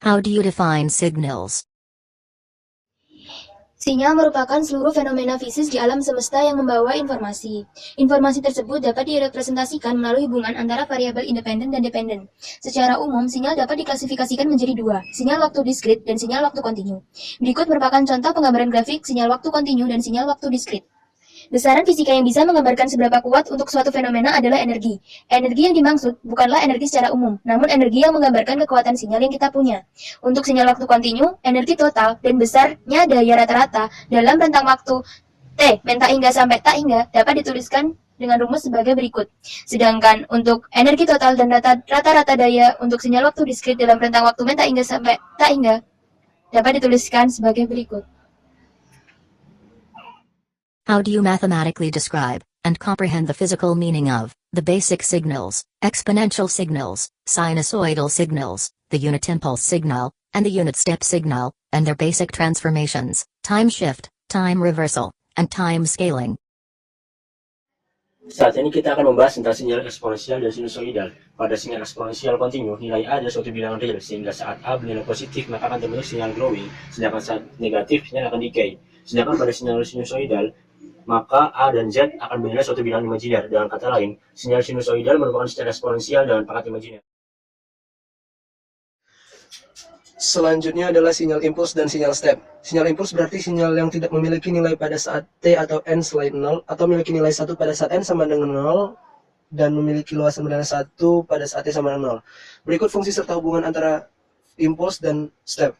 How do you define signals? Sinyal merupakan seluruh fenomena fisik di alam semesta yang membawa informasi. Informasi tersebut dapat direpresentasikan melalui hubungan antara variabel independen dan dependen. Secara umum, sinyal dapat diklasifikasikan menjadi dua, sinyal waktu diskrit dan sinyal waktu kontinu. Berikut merupakan contoh penggambaran grafik sinyal waktu kontinu dan sinyal waktu diskrit. Besaran fisika yang bisa menggambarkan seberapa kuat untuk suatu fenomena adalah energi. Energi yang dimaksud bukanlah energi secara umum, namun energi yang menggambarkan kekuatan sinyal yang kita punya. Untuk sinyal waktu kontinu, energi total dan besarnya daya rata-rata dalam rentang waktu T, men tak hingga sampai tak hingga, dapat dituliskan dengan rumus sebagai berikut. Sedangkan untuk energi total dan rata-rata daya untuk sinyal waktu diskrit dalam rentang waktu men tak hingga sampai tak hingga, dapat dituliskan sebagai berikut. How do you mathematically describe and comprehend the physical meaning of the basic signals, exponential signals, sinusoidal signals, the unit impulse signal, and the unit step signal, and their basic transformations, time shift, time reversal, and time scaling? Saat ini kita akan membahas tentang sinyal eksponensial dan sinusoidal. Pada sinyal eksponensial kontinu, nilai A adalah suatu bilangan real, sehingga saat A bernilai positif maka akan terbentuk sinyal growing, sedangkan saat negatif sinyal akan decay. Sedangkan pada sinyal sinusoidal, maka A dan Z akan bernilai suatu bilangan imajiner. Dengan kata lain, sinyal sinusoidal merupakan secara eksponensial dengan pangkat imajiner. Selanjutnya adalah sinyal impuls dan sinyal step. Sinyal impuls berarti sinyal yang tidak memiliki nilai pada saat T atau N selain 0, atau memiliki nilai 1 pada saat N sama dengan 0, dan memiliki luasan bernilai 1 pada saat T sama dengan 0. Berikut fungsi serta hubungan antara impuls dan step.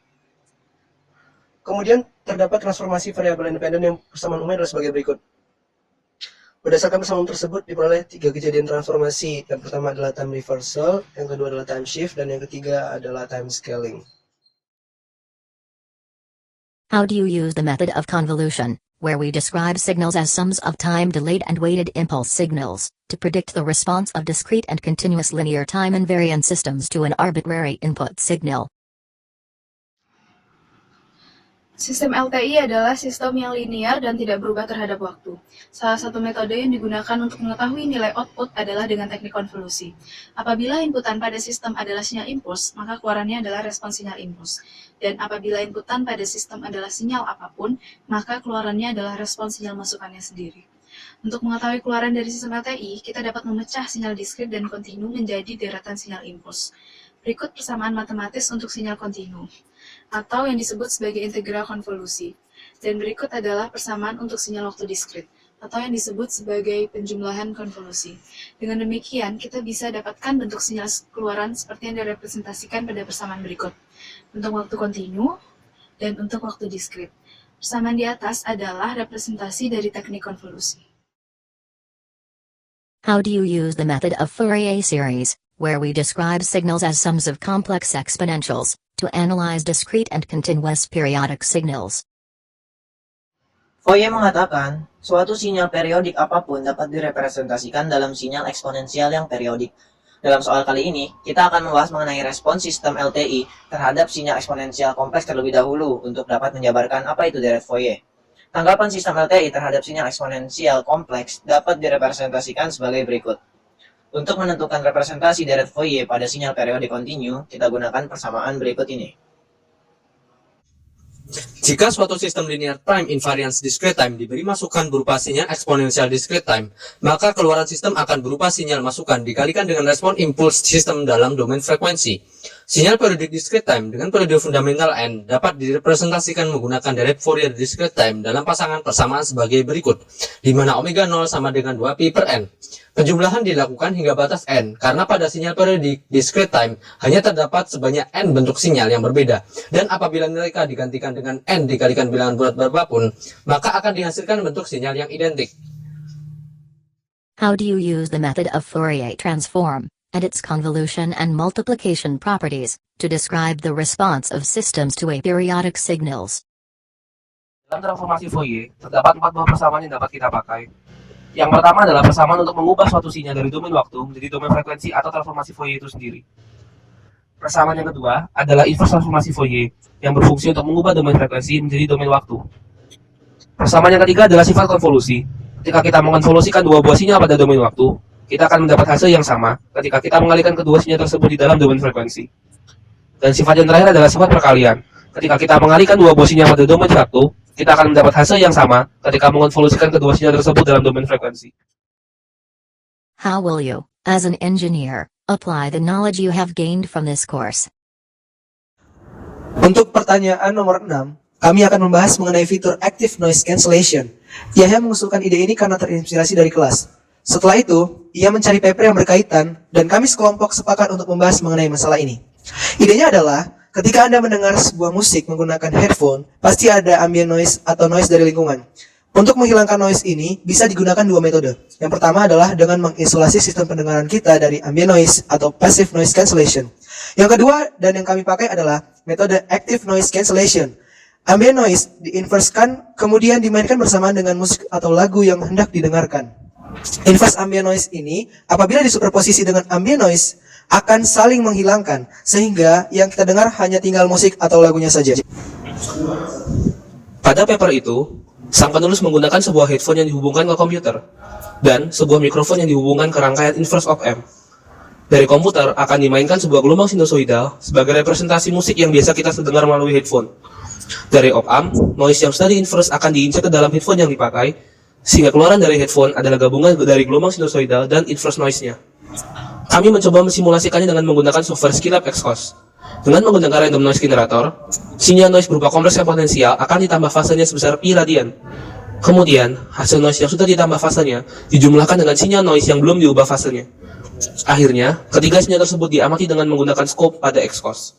Kemudian terdapat transformasi variabel independen yang persamaan umumnya adalah sebagai berikut. Berdasarkan persamaan tersebut diperoleh 3 kejadian transformasi. Yang pertama adalah time reversal, yang kedua adalah time shift, dan yang ketiga adalah time scaling. How do you use the method of convolution, where we describe signals as sums of time-delayed and weighted impulse signals, to predict the response of discrete and continuous linear time invariant systems to an arbitrary input signal? Sistem LTI adalah sistem yang linear dan tidak berubah terhadap waktu. Salah satu metode yang digunakan untuk mengetahui nilai output adalah dengan teknik konvolusi. Apabila inputan pada sistem adalah sinyal impuls, maka keluarannya adalah respons sinyal impuls. Dan apabila inputan pada sistem adalah sinyal apapun, maka keluarannya adalah respons sinyal masukannya sendiri. Untuk mengetahui keluaran dari sistem LTI, kita dapat memecah sinyal diskrit dan kontinu menjadi deretan sinyal impuls. Berikut persamaan matematis untuk sinyal kontinu, atau yang disebut sebagai integral konvolusi. Dan berikut adalah persamaan untuk sinyal waktu diskrit, atau yang disebut sebagai penjumlahan konvolusi. Dengan demikian, kita bisa dapatkan bentuk sinyal keluaran seperti yang direpresentasikan pada persamaan berikut. Untuk waktu kontinu, dan untuk waktu diskrit. Persamaan di atas adalah representasi dari teknik konvolusi. How do you use the method of Fourier series, where we describe signals as sums of complex exponentials, to analyze discrete and continuous periodic signals? Fourier mengatakan, suatu sinyal periodik apapun dapat direpresentasikan dalam sinyal eksponensial yang periodik. Dalam soal kali ini, kita akan membahas mengenai respons sistem LTI terhadap sinyal eksponensial kompleks terlebih dahulu untuk dapat menjabarkan apa itu deret Fourier. Tanggapan sistem LTI terhadap sinyal eksponensial kompleks dapat direpresentasikan sebagai berikut. Untuk menentukan representasi deret Fourier pada sinyal periodik kontinu, kita gunakan persamaan berikut ini. Jika suatu sistem linear time invariance discrete time diberi masukan berupa sinyal eksponensial discrete time, maka keluaran sistem akan berupa sinyal masukan dikalikan dengan respon impuls sistem dalam domain frekuensi. Sinyal periodik discrete time dengan periode fundamental n dapat direpresentasikan menggunakan deret Fourier discrete time dalam pasangan persamaan sebagai berikut, di mana omega 0 sama dengan 2pi per n. Penjumlahan dilakukan hingga batas n, karena pada sinyal periodik discrete time hanya terdapat sebanyak n bentuk sinyal yang berbeda, dan apabila nilai k digantikan dengan n dikalikan bilangan bulat berapapun, maka akan dihasilkan bentuk sinyal yang identik. How do you use the method of Fourier transform, and its convolution and multiplication properties, to describe the response of systems to aperiodic signals? Dalam transformasi Fourier, terdapat 4 buah persamaan yang dapat kita pakai. Yang pertama adalah persamaan untuk mengubah suatu sinyal dari domain waktu menjadi domain frekuensi atau transformasi Fourier itu sendiri. Persamaan yang kedua adalah inverse transformasi Fourier, yang berfungsi untuk mengubah domain frekuensi menjadi domain waktu. Persamaan yang ketiga adalah sifat konvolusi. Ketika kita mengonvolusikan dua buah sinyal pada domain waktu, kita akan mendapat hasil yang sama ketika kita mengalihkan kedua sinyal tersebut di dalam domain frekuensi. Dan sifat yang terakhir adalah sifat perkalian. Ketika kita mengalihkan dua buah sinyal pada domain waktu, kita akan mendapat hasil yang sama ketika mengonvolusikan kedua sinyal tersebut dalam domain frekuensi. How will you, as an engineer, apply the knowledge you have gained from this course? Untuk pertanyaan nomor 6, kami akan membahas mengenai fitur Active Noise Cancellation. Yahya mengusulkan ide ini karena terinspirasi dari kelas. Setelah itu, ia mencari paper yang berkaitan, dan kami sekelompok sepakat untuk membahas mengenai masalah ini. Idenya adalah, ketika Anda mendengar sebuah musik menggunakan headphone, pasti ada ambient noise atau noise dari lingkungan. Untuk menghilangkan noise ini, bisa digunakan dua metode. Yang pertama adalah dengan mengisolasi sistem pendengaran kita dari ambient noise atau passive noise cancellation. Yang kedua, dan yang kami pakai adalah metode active noise cancellation. Ambient noise diinverskan, kemudian dimainkan bersamaan dengan musik atau lagu yang hendak didengarkan. Inverse ambient noise ini, apabila disuperposisi dengan ambient noise, akan saling menghilangkan, sehingga yang kita dengar hanya tinggal musik atau lagunya saja. Pada paper itu, sang penulis menggunakan sebuah headphone yang dihubungkan ke komputer, dan sebuah mikrofon yang dihubungkan ke rangkaian inverse op-amp. Dari komputer akan dimainkan sebuah gelombang sinusoidal sebagai representasi musik yang biasa kita dengar melalui headphone. Dari op-amp, noise yang sudah di-inverse akan diinjek ke dalam headphone yang dipakai, sehingga keluaran dari headphone adalah gabungan dari gelombang sinusoidal dan inverse noise-nya. Kami mencoba mensimulasikannya dengan menggunakan software Skylab Xcos. Dengan menggunakan random noise generator, sinyal noise berupa kompleks eksponensial akan ditambah fasenya sebesar pi radian. Kemudian, hasil noise yang sudah ditambah fasenya dijumlahkan dengan sinyal noise yang belum diubah fasenya. Akhirnya, ketiga sinyal tersebut diamati dengan menggunakan scope pada Xcos.